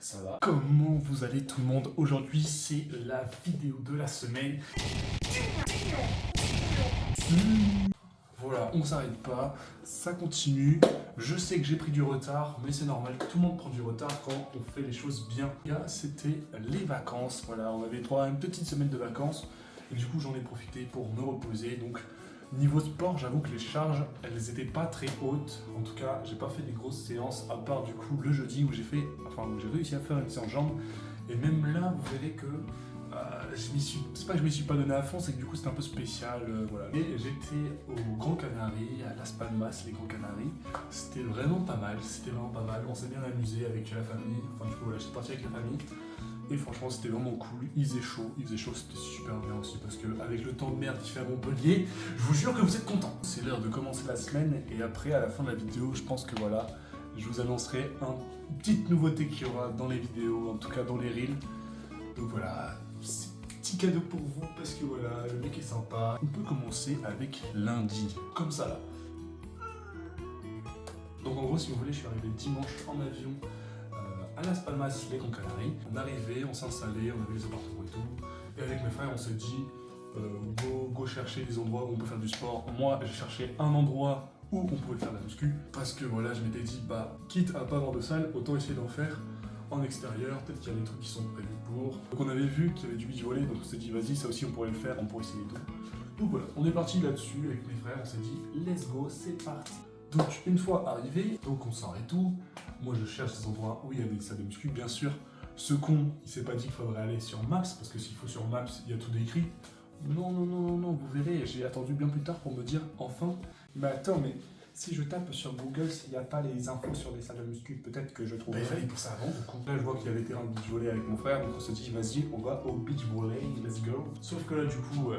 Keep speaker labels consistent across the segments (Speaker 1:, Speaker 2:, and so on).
Speaker 1: ça va? Comment vous allez tout le monde? Aujourd'hui, c'est la vidéo de la semaine. Voilà, on s'arrête pas, ça continue. Je sais que j'ai pris du retard, mais c'est normal, tout le monde prend du retard quand on fait les choses bien. Là, c'était les vacances, voilà, on avait droit à une petite semaine de vacances, et du coup j'en ai profité pour me reposer. Donc niveau sport, j'avoue que les charges, elles étaient pas très hautes. En tout cas, j'ai pas fait des grosses séances, à part du coup le jeudi où j'ai réussi à faire une séance jambes. Et même là, vous verrez que c'est pas que je m'y suis pas donné à fond, c'est que du coup c'était un peu spécial, voilà. Et j'étais au Grand Canary, à Las Palmas, les Grands Canaries. C'était vraiment pas mal, on s'est bien amusé avec la famille, enfin du coup voilà, j'étais parti avec la famille. Et franchement c'était vraiment cool, il faisait chaud, c'était super bien aussi parce qu'avec le temps de merde qu'il fait à Montpellier, je vous jure que vous êtes contents. C'est l'heure de commencer la semaine et après à la fin de la vidéo, je pense que voilà, je vous annoncerai une petite nouveauté qu'il y aura dans les vidéos, en tout cas dans les reels. Donc voilà, c'est un petit cadeau pour vous parce que voilà, le mec est sympa. On peut commencer avec lundi, comme ça là. Donc en gros, si vous voulez, je suis arrivé dimanche en avion à Las Palmas, les Grands Canaries. On arrivait, on s'installait, on avait les appartements et tout. Et avec mes frères, on s'est dit, go chercher des endroits où on peut faire du sport. Moi, j'ai cherché un endroit où on pouvait faire de la muscu. Parce que voilà, je m'étais dit, bah, quitte à pas avoir de salle, autant essayer d'en faire en extérieur. Peut-être qu'il y a des trucs qui sont prévus pour. Donc on avait vu qu'il y avait du beach volley, donc on s'est dit, vas-y, ça aussi on pourrait le faire, on pourrait essayer tout. Donc voilà, on est parti là-dessus avec mes frères, on s'est dit, let's go, c'est parti. Donc une fois arrivé, donc on sort et tout, moi je cherche des endroits où il y a des salles de muscu, bien sûr. Ce con, il s'est pas dit qu'il faudrait aller sur Maps, parce que s'il faut sur Maps, il y a tout décrit. Non, vous verrez, j'ai attendu bien plus tard pour me dire, enfin, mais attends, mais si je tape sur Google, s'il n'y a pas les infos sur les salles de muscu, peut-être que je trouverai. Il fallait pour ça avant, du coup. Là, je vois qu'il y avait terrain de beach volley avec mon frère, donc on se dit, vas-y, on va au beach volley, let's go. Sauf que là, du coup,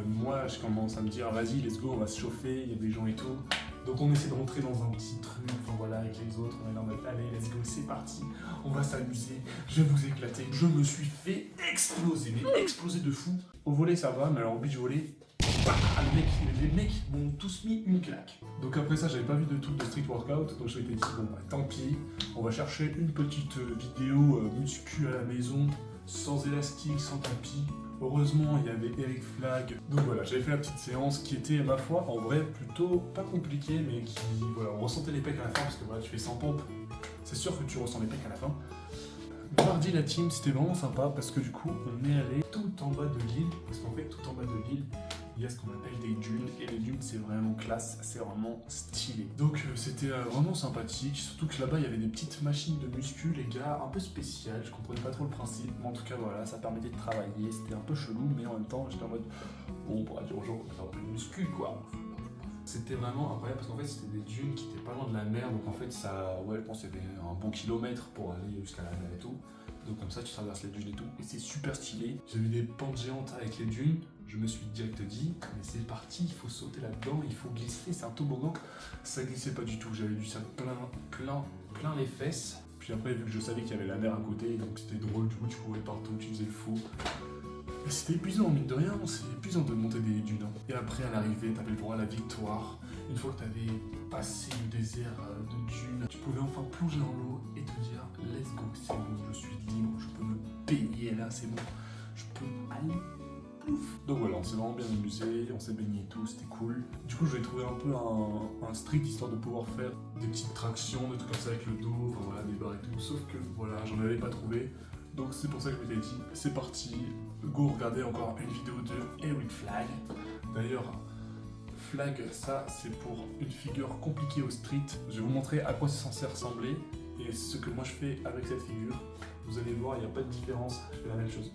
Speaker 1: moi, je commence à me dire, vas-y, let's go, on va se chauffer, il y a des gens et tout. Donc on essaie de rentrer dans un petit truc, enfin voilà, avec les autres, on est en mode, allez, let's go, c'est parti, on va s'amuser, je vais vous éclater. Je me suis fait exploser, mais exploser de fou. Au volley, ça va, mais alors au beach volley, les mecs m'ont tous mis une claque. Donc après ça, j'avais pas vu de truc de street workout, donc je m'étais dit, bon bah tant pis, on va chercher une petite vidéo muscu à la maison, sans élastique, sans tapis. Heureusement, il y avait Eric Flag. Donc voilà, j'avais fait la petite séance qui était, ma foi, en vrai, plutôt pas compliquée, mais qui, voilà, on ressentait les pecs à la fin, parce que voilà, tu fais 100 pompes, c'est sûr que tu ressens les pecs à la fin. Mardi, la team, c'était vraiment sympa, parce que du coup, on est allé tout en bas de l'île, parce qu'en fait, tout en bas de l'île, il y a ce qu'on appelle des dunes, et les dunes c'est vraiment classe, c'est vraiment stylé. Donc c'était vraiment sympathique, surtout que là-bas il y avait des petites machines de muscu, les gars, un peu spéciales, je comprenais pas trop le principe, mais en tout cas voilà, ça permettait de travailler, c'était un peu chelou, mais en même temps j'étais en mode, bon, on pourra dire aux gens qu'on fait un peu de muscu quoi. C'était vraiment incroyable parce qu'en fait c'était des dunes qui étaient pas loin de la mer, donc en fait ça, ouais je pense qu'il y avait un bon kilomètre pour aller jusqu'à la mer et tout. Donc comme ça tu traverses les dunes et tout, et c'est super stylé. J'ai vu des pentes géantes avec les dunes, je me suis direct dit, mais c'est parti, il faut sauter là-dedans, il faut glisser, c'est un toboggan. Ça glissait pas du tout, j'avais du ça plein les fesses. Puis après vu que je savais qu'il y avait la mer à côté, donc c'était drôle, du coup tu courais partout, tu faisais le fou. Et c'était épuisant, mine de rien, c'est épuisant de monter des dunes. Et après à l'arrivée, t'avais le droit à la victoire. Une fois que t'avais passé le désert de dunes, tu pouvais enfin plonger dans l'eau et te dire let's go, c'est bon, je suis libre, je peux me baigner là, c'est bon, je peux aller plouf. Donc voilà, on s'est vraiment bien amusé, on s'est baigné et tout, c'était cool. Du coup, je vais trouver un peu un street histoire de pouvoir faire des petites tractions, des trucs comme ça avec le dos, enfin voilà, des barres et tout. Sauf que voilà, j'en avais pas trouvé. Donc c'est pour ça que je m'étais dit, c'est parti, go regarder encore une vidéo de Eric Flag. D'ailleurs, Flag, ça c'est pour une figure compliquée au street. Je vais vous montrer à quoi c'est censé ressembler et ce que moi je fais avec cette figure. Vous allez voir, il n'y a pas de différence, je fais la même chose.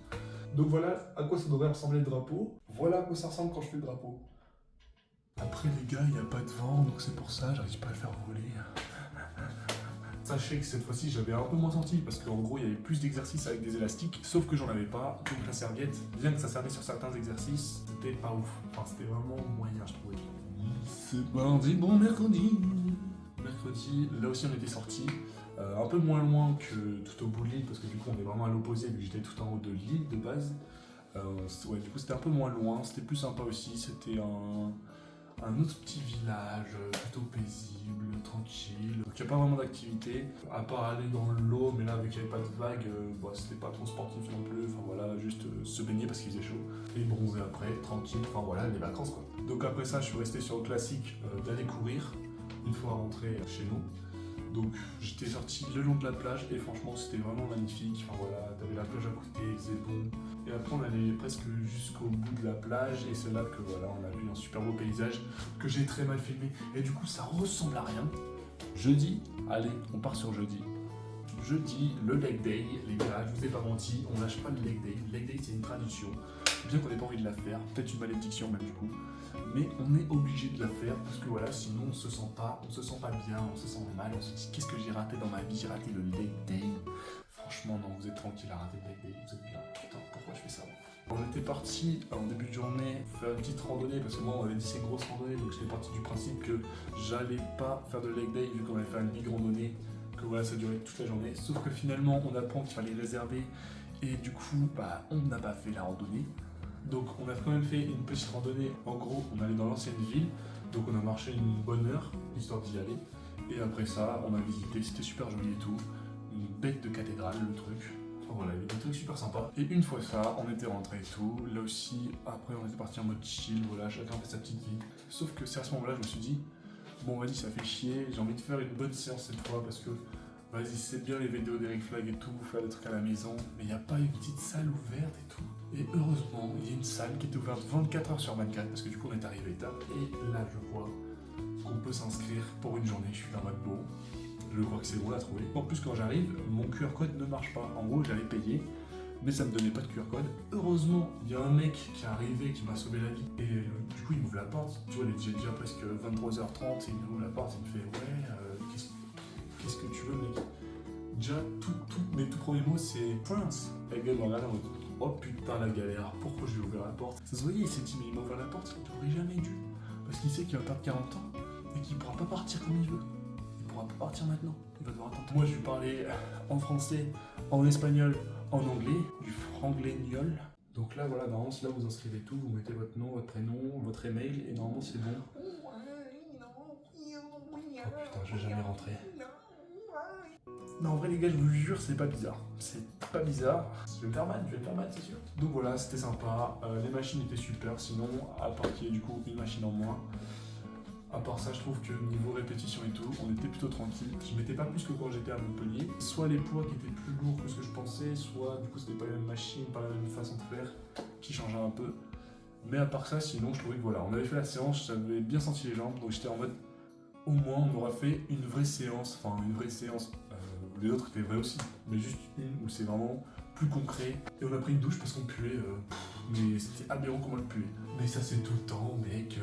Speaker 1: Donc voilà à quoi ça devrait ressembler le drapeau. Voilà à quoi ça ressemble quand je fais le drapeau. Après les gars, il n'y a pas de vent, donc c'est pour ça, j'arrive pas à le faire voler. Sachez que cette fois-ci j'avais un peu moins senti parce qu'en gros il y avait plus d'exercices avec des élastiques, sauf que j'en avais pas, donc la serviette, bien que ça servait sur certains exercices, c'était pas ouf. Enfin c'était vraiment moyen je trouvais. C'est mardi, bon mercredi. Mercredi, là aussi on était sortis, un peu moins loin que tout au bout de l'île parce que du coup on est vraiment à l'opposé vu que j'étais tout en haut de l'île de base. Ouais, du coup c'était un peu moins loin, c'était plus sympa aussi, c'était un autre petit village plutôt paisible, tranquille. Donc il n'y a pas vraiment d'activité, à part aller dans l'eau, mais là vu qu'il n'y avait pas de vagues, c'était pas trop sportif non plus. Enfin voilà, juste se baigner parce qu'il faisait chaud. Et bronzer après, tranquille, enfin voilà, les vacances quoi. Donc après ça, je suis resté sur le classique d'aller courir une fois rentré chez nous. Donc j'étais sorti le long de la plage et franchement c'était vraiment magnifique. Enfin voilà, t'avais la plage à côté, c'est bon. Et après on allait presque jusqu'au bout de la plage et c'est là que voilà, on a vu un super beau paysage que j'ai très mal filmé. Et du coup ça ressemble à rien. Jeudi, allez, on part sur jeudi. Jeudi, le leg day, les gars, je vous ai pas menti, on lâche pas le leg day. Le leg day c'est une tradition, bien qu'on n'ait pas envie de la faire, peut-être une malédiction même du coup. Mais on est obligé de la faire parce que voilà, sinon on se sent pas bien, on se sent mal, on se dit qu'est-ce que j'ai raté dans ma vie, j'ai raté le leg day. Franchement non, vous êtes tranquille à rater le leg day, vous êtes bien, putain pourquoi je fais ça? On était parti en début de journée faire une petite randonnée parce que moi on avait dit c'est une grosse randonnée, donc j'étais parti du principe que j'allais pas faire de leg day vu qu'on allait faire une big randonnée, que voilà ça durait toute la journée, sauf que finalement on apprend qu'il fallait réserver et du coup on n'a pas fait la randonnée. Donc on a quand même fait une petite randonnée, en gros on allait dans l'ancienne ville, donc on a marché une bonne heure, histoire d'y aller, et après ça on a visité, c'était super joli et tout, une bête de cathédrale le truc, enfin voilà, il y avait des trucs super sympas. Et une fois ça, on était rentré et tout, là aussi, après on était parti en mode chill, voilà, chacun fait sa petite vie. Sauf que c'est à ce moment-là je me suis dit, bon vas-y ça fait chier, j'ai envie de faire une bonne séance cette fois parce que vas-y c'est bien les vidéos d'Eric Flag et tout, faire des trucs à la maison, mais il n'y a pas une petite salle ouverte et tout. Et heureusement, il y a une salle qui est ouverte 24 h sur 24 parce que du coup on est arrivé tard. Et là je vois qu'on peut s'inscrire pour une journée, je suis en mode bon, je crois que c'est bon à trouver. En plus quand j'arrive, mon QR code ne marche pas. En gros j'avais payé, mais ça me donnait pas de QR code. Heureusement, il y a un mec qui est arrivé qui m'a sauvé la vie. Et du coup il m'ouvre la porte, tu vois il est déjà presque 23 h 30 et il m'ouvre la porte, il me fait ouais, qu'est-ce que tu veux mec? Déjà mes tout premiers mots c'est Prince. Et le gars me regarde en mode oh putain la galère, pourquoi je lui ai ouvert la porte? Ça se voyait, il s'est dit mais il m'a ouvert la porte, il n'aurait jamais dû. Parce qu'il sait qu'il va perdre 40 ans et qu'il pourra pas partir comme il veut. Il pourra pas partir maintenant, il va devoir attendre. Moi je lui parlais en français, en espagnol, en anglais, du frangléniol. Donc là voilà, normalement c'est là où vous inscrivez tout, vous mettez votre nom, votre prénom, votre email et normalement c'est bon. Oh putain, je vais jamais rentrer. Non, en vrai, les gars, je vous jure, c'est pas bizarre. C'est pas bizarre. Je vais me faire mal, c'est sûr. Donc voilà, c'était sympa. Les machines étaient super. Sinon, à part qu'il y ait du coup une machine en moins, à part ça, je trouve que niveau répétition et tout, on était plutôt tranquille. Je mettais pas plus que quand j'étais à Montpellier. Soit les poids qui étaient plus lourds que ce que je pensais, soit du coup, c'était pas la même machine, pas la même façon de faire, qui changeait un peu. Mais à part ça, sinon, je trouvais que voilà, on avait fait la séance, j'avais bien senti les jambes, donc j'étais en mode, au moins, on aura fait une vraie séance, les autres étaient vrais aussi, mais juste une où c'est vraiment plus concret. Et on a pris une douche parce qu'on puait, mais c'était aberrant comment le puait. Mais ça c'est tout le temps, mec.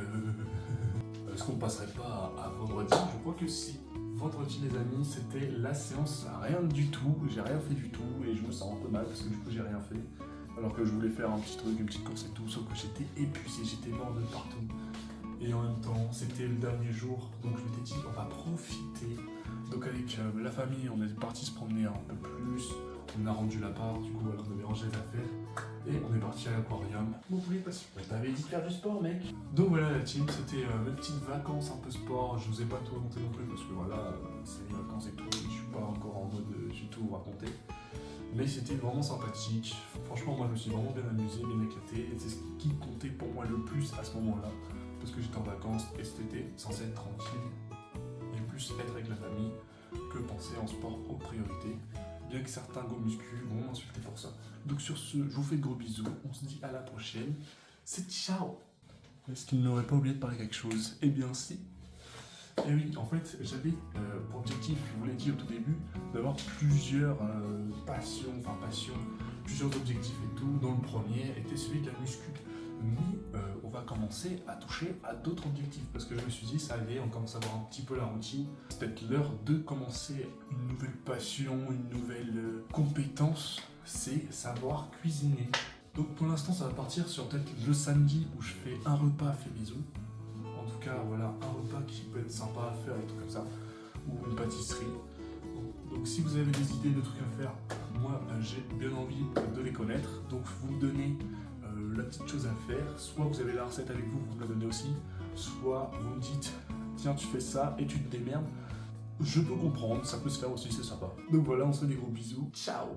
Speaker 1: Est-ce qu'on passerait pas à vendredi? Je crois que si. Vendredi les amis, c'était la séance à rien du tout, j'ai rien fait du tout et je me sens un peu mal parce que du coup j'ai rien fait. Alors que je voulais faire un petit truc, une petite course et tout, sauf que j'étais épuisé, j'étais mort de partout. Et en même temps, c'était le dernier jour, donc je m'étais dit on va profiter. Donc avec la famille, on est parti se promener un peu plus, on a rendu l'appart, du coup alors on avait rangé les affaires, et on est parti à l'aquarium. Mon poulet passion. T'avais dit de faire du sport mec. Donc voilà la team, c'était mes petites vacances un peu sport, je vous ai pas tout raconté non plus parce que voilà, c'est les vacances et tout, je suis pas encore en mode j'ai tout raconté. Mais c'était vraiment sympathique, franchement moi je me suis vraiment bien amusé, bien éclaté, et c'est ce qui comptait pour moi le plus à ce moment-là. Parce que j'étais en vacances et cet été censé être tranquille et plus être avec la famille que penser en sport aux priorités. Bien que certains go muscu vont m'insulter pour ça. Donc sur ce, je vous fais de gros bisous, on se dit à la prochaine. C'est ciao. Est-ce qu'il n'aurait pas oublié de parler quelque chose? Eh bien si. Et oui, en fait, j'avais pour objectif, je vous l'ai dit au tout début, d'avoir plusieurs passions, plusieurs objectifs et tout. Dont le premier était celui de la muscu. Mais on va commencer à toucher à d'autres objectifs parce que je me suis dit ça y est, on commence à avoir un petit peu la routine. C'est peut-être l'heure de commencer une nouvelle passion, une nouvelle compétence, c'est savoir cuisiner. Donc pour l'instant ça va partir sur peut-être le samedi où je fais un repas fait maison. En tout cas voilà, un repas qui peut être sympa à faire, des trucs comme ça, ou une pâtisserie. Donc si vous avez des idées de trucs à faire, moi j'ai bien envie de les connaître. Donc vous me donnez la petite chose à faire, soit vous avez la recette avec vous, vous me la donnez aussi, soit vous me dites tiens tu fais ça et tu te démerdes. Je peux comprendre, ça peut se faire aussi, c'est sympa. Donc voilà, on se fait des gros bisous. Ciao!